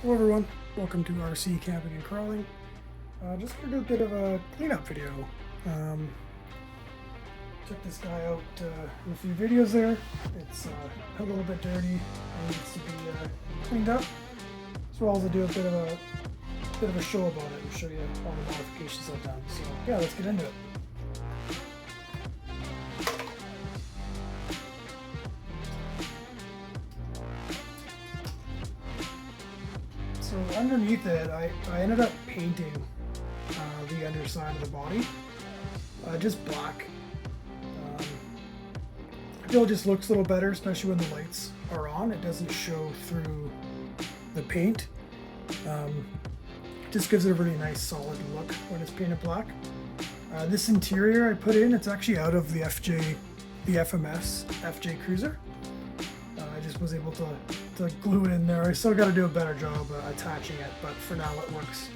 Hello everyone, welcome to RC Camping and Crawling. Just going to do a bit of a cleanup video. Check this guy out in a few videos there. It's a little bit dirty and needs to be cleaned up. As well as I do a bit of a show about it and show you all the modifications I've done. So yeah, let's get into it. So underneath it, I ended up painting the underside of the body, just black. I feel it just looks a little better, especially when the lights are on. It doesn't show through the paint. Just gives it a really nice solid look when it's painted black. This interior I put in, it's actually out of the FMS FJ Cruiser. I just was able to glue it in there. I still got to do a better job attaching it, but for now it works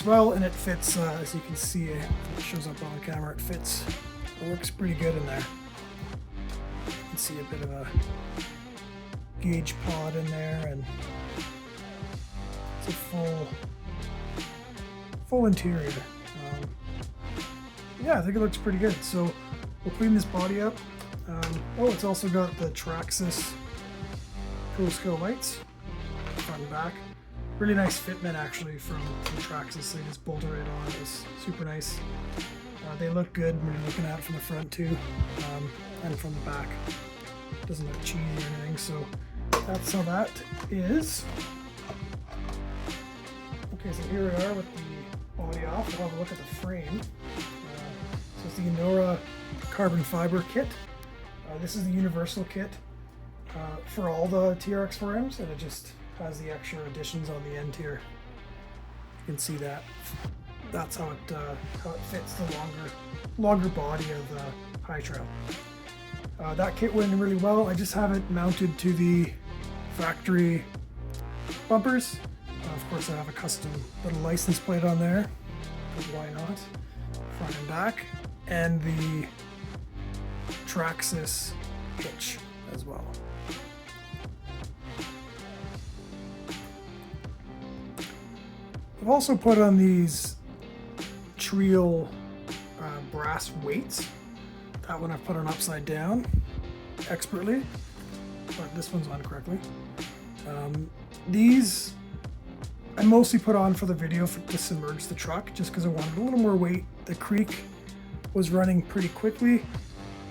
well, and it fits, as you can see, if it shows up on the camera, it works pretty good in there. You can see a bit of a gauge pod in there, and it's a full interior. Yeah, I think it looks pretty good. So we'll clean this body up. It's also got the Traxxas lights, front and back. Really nice fitment actually from Traxxas. They just bolted it on. It's super nice. They look good when you're looking at it from the front too, and from the back. Doesn't look cheesy or anything. So that's how that is. Okay, so here we are with the body off. We'll have a look at the frame. So it's the Injora carbon fiber kit. This is the universal kit for all the TRX4Ms, and it just has the extra additions on the end here. You can see that. That's how it fits the longer body of the High Trail. That kit went really well. I just have it mounted to the factory bumpers. Of course, I have a custom little license plate on there, because why not? Front and back, and the Traxxas hitch as well. I've also put on these Treal brass weights. That one I've put on upside down expertly, but this one's on correctly. These I mostly put on for the video to submerge the truck, just because I wanted a little more weight. The creek was running pretty quickly,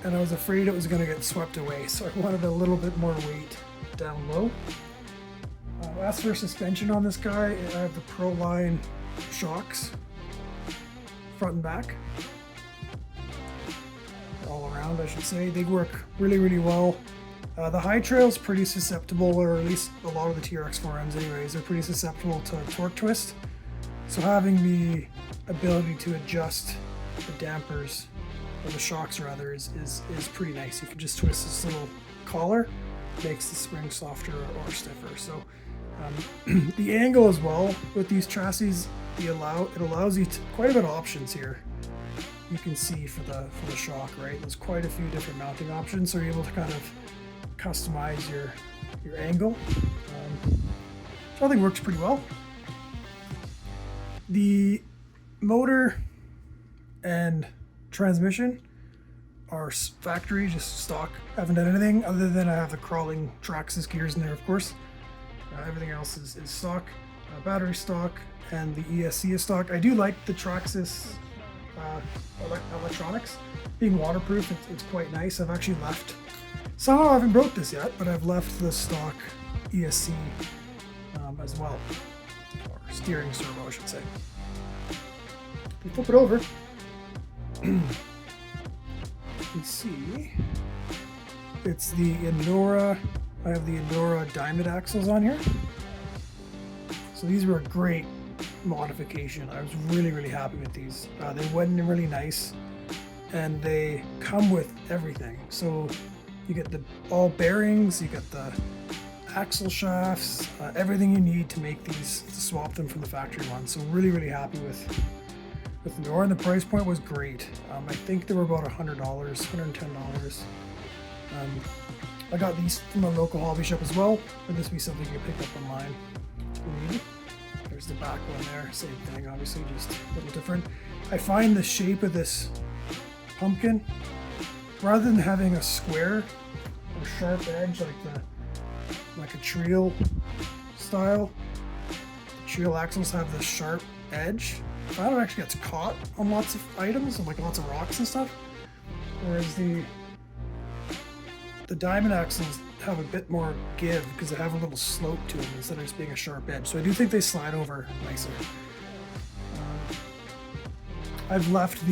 and I was afraid it was going to get swept away, so I wanted a little bit more weight down low. As for suspension on this guy, I have the Pro Line shocks, front and back, all around I should say. They work really well. The High Trail's pretty susceptible, or at least a lot of the TRX4Ms anyways, are pretty susceptible to torque twist. So having the ability to adjust the dampers, or the shocks rather, is pretty nice. You can just twist this little collar, makes the spring softer or stiffer. So the angle as well with these chassis, it allows you quite a bit of options here. You can see for the shock, right? There's quite a few different mounting options, so you're able to kind of customize your angle. So I think it works pretty well. The motor and transmission are factory, just stock. I haven't done anything other than I have the crawling Traxxas gears in there, of course. Everything else is stock, battery stock, and the ESC is stock. I do like the Traxxas electronics. Being waterproof, it's quite nice. I've actually left, somehow I haven't broke this yet, but I've left the stock ESC as well, or steering servo I should say. If you flip it over, you can see it's the Injora. I have the Injora diamond axles on here. So these were a great modification. I was really happy with these. They went in really nice, and they come with everything. So you get all bearings, you get the axle shafts, everything you need to make these, to swap them from the factory ones. So really happy with Injora, and the price point was great. I think they were about $100, $110. I got these from a local hobby shop as well, but this will be something you pick up online if you need. the back one there. Same thing, obviously, just a little different. I find the shape of this pumpkin, rather than having a square or sharp edge like a Treal style, the Treal axles have this sharp edge. I don't actually gets caught on lots of items, like lots of rocks and stuff. Whereas the diamond axles have a bit more give because they have a little slope to them instead of just being a sharp edge. So I do think they slide over nicer. I've left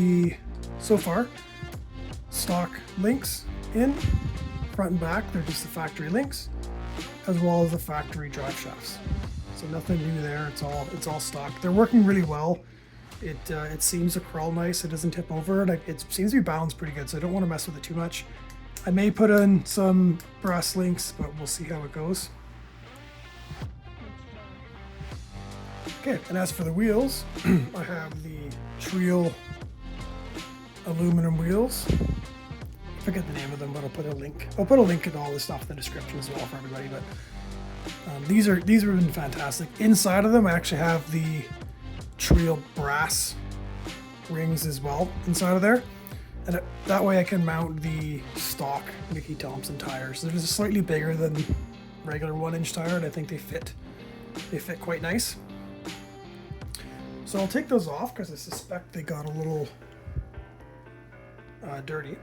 so far, stock links in, front and back. They're just the factory links, as well as the factory drive shafts. So nothing new there. It's all stock. They're working really well. It seems to crawl nice. It doesn't tip over. It seems to be balanced pretty good, so I don't want to mess with it too much. I may put in some brass links, but we'll see how it goes. Okay, and as for the wheels, I have the Treal aluminum wheels. I forget the name of them, but I'll put a link. I'll put a link in all this stuff in the description as well for everybody. But these have been fantastic. Inside of them, I actually have the Treal brass rings as well inside of there, and that way I can mount the stock Mickey Thompson tires. They're just slightly bigger than regular 1-inch tire, and I think they fit quite nice. So I'll take those off because I suspect they got a little dirty.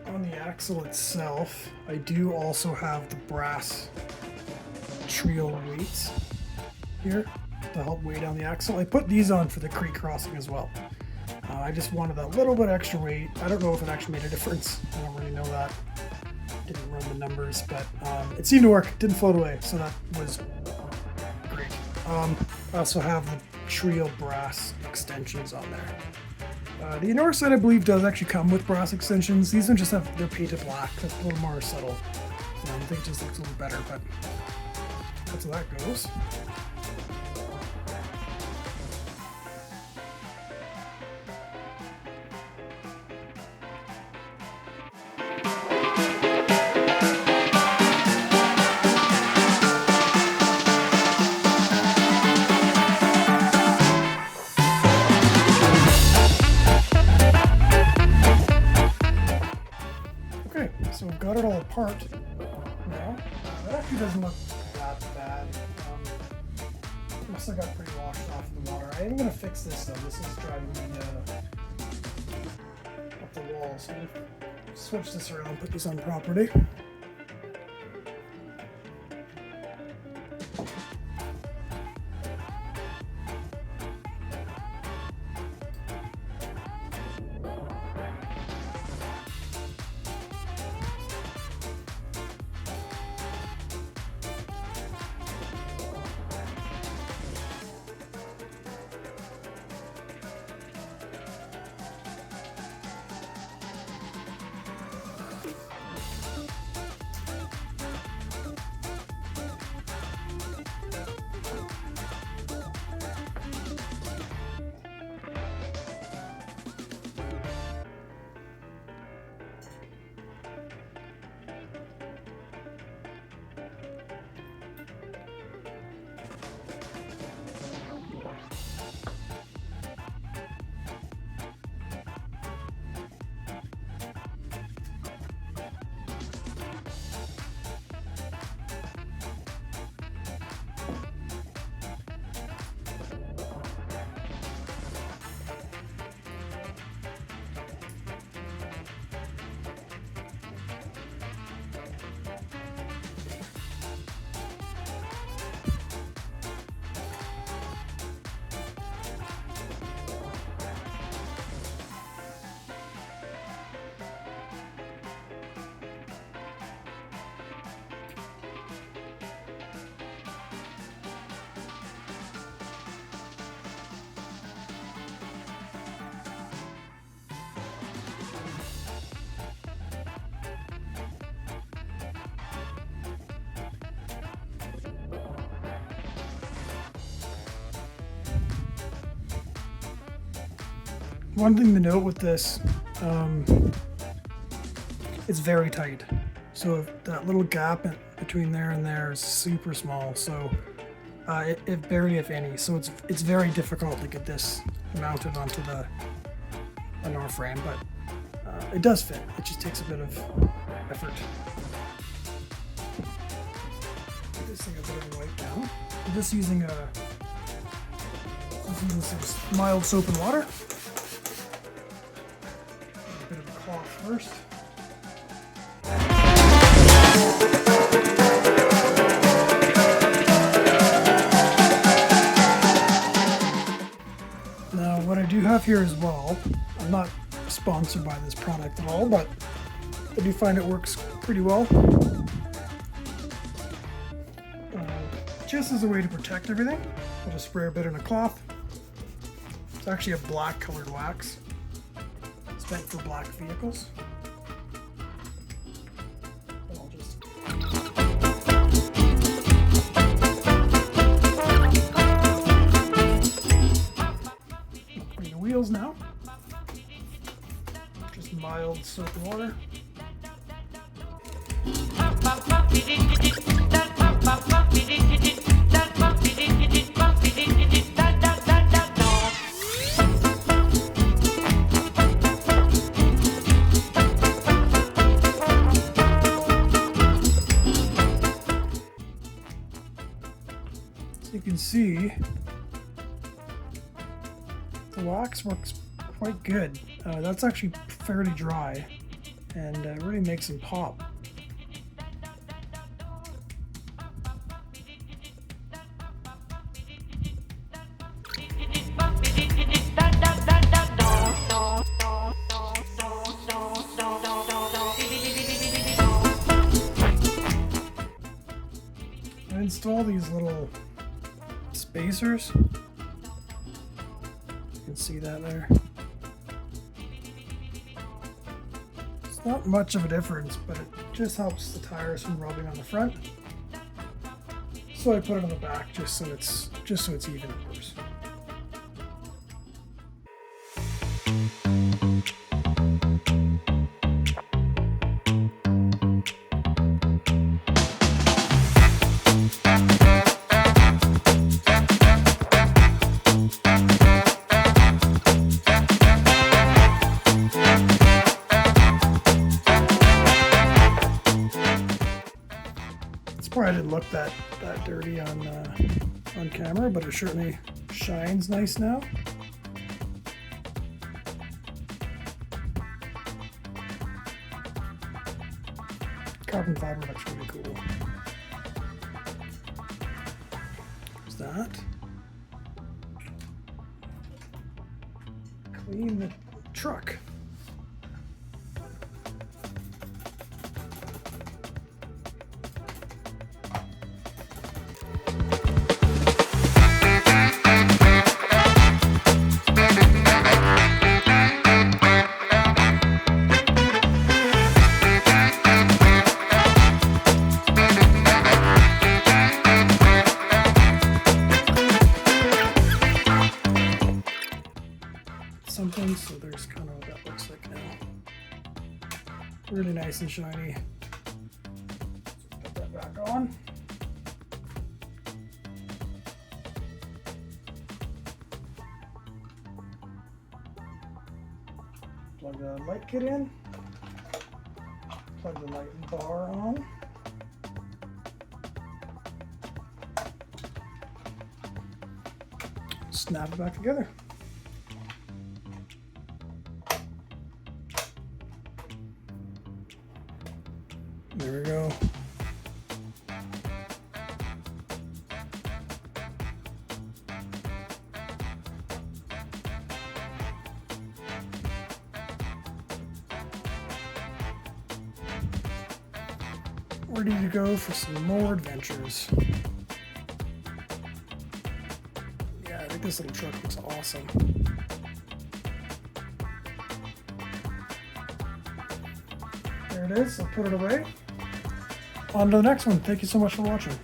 On the axle itself, I do also have the brass Treal weights here to help weigh down the axle. I put these on for the creek crossing as well. I just wanted that little bit extra weight. I don't know if it actually made a difference. I don't really know that. Didn't run the numbers, but it seemed to work. It didn't float away, so that was great. I also have the Treal brass extensions on there. The Injora side, I believe, does actually come with brass extensions. These ones they're painted black. That's a little more subtle. I think it just looks a little better, but that's how that goes. So we've got it all apart now. That actually doesn't look that bad. Looks like I got pretty washed off in the water. I am going to fix this though. This is driving me up the wall. So I'm going to switch this around and put this on properly. One thing to note with this, it's very tight. So that little gap between there and there is super small, so it barely, if any. So it's very difficult to get this mounted onto the door frame, but it does fit. It just takes a bit of effort. Give this thing a bit of a wipe down. I'm just using some mild soap and water. A bit of a cloth first. Now what I do have here as well, I'm not sponsored by this product at all, but I do find it works pretty well. Just as a way to protect everything, I'll just spray a bit in a cloth. It's actually a black colored wax. It's meant for black vehicles. And I'll just clean the wheels now. Just mild soap and water. You can see the wax works quite good. That's actually fairly dry and really makes them pop. I install these little spacers. You can see that there. It's not much of a difference, but it just helps the tires from rubbing on the front. So I put it on the back just so it's even, of course. Probably didn't look that dirty on camera, but it certainly shines nice now. Carbon fiber looks really cool. There's that. Clean the truck. Something, so there's kind of what that looks like now. Really nice and shiny. Put that back on. Plug the light kit in. Plug the light bar on. Snap it back together. There we go. Ready to go for some more adventures. Yeah, I think this little truck looks awesome. There it is. I'll put it away. On to the next one. Thank you so much for watching.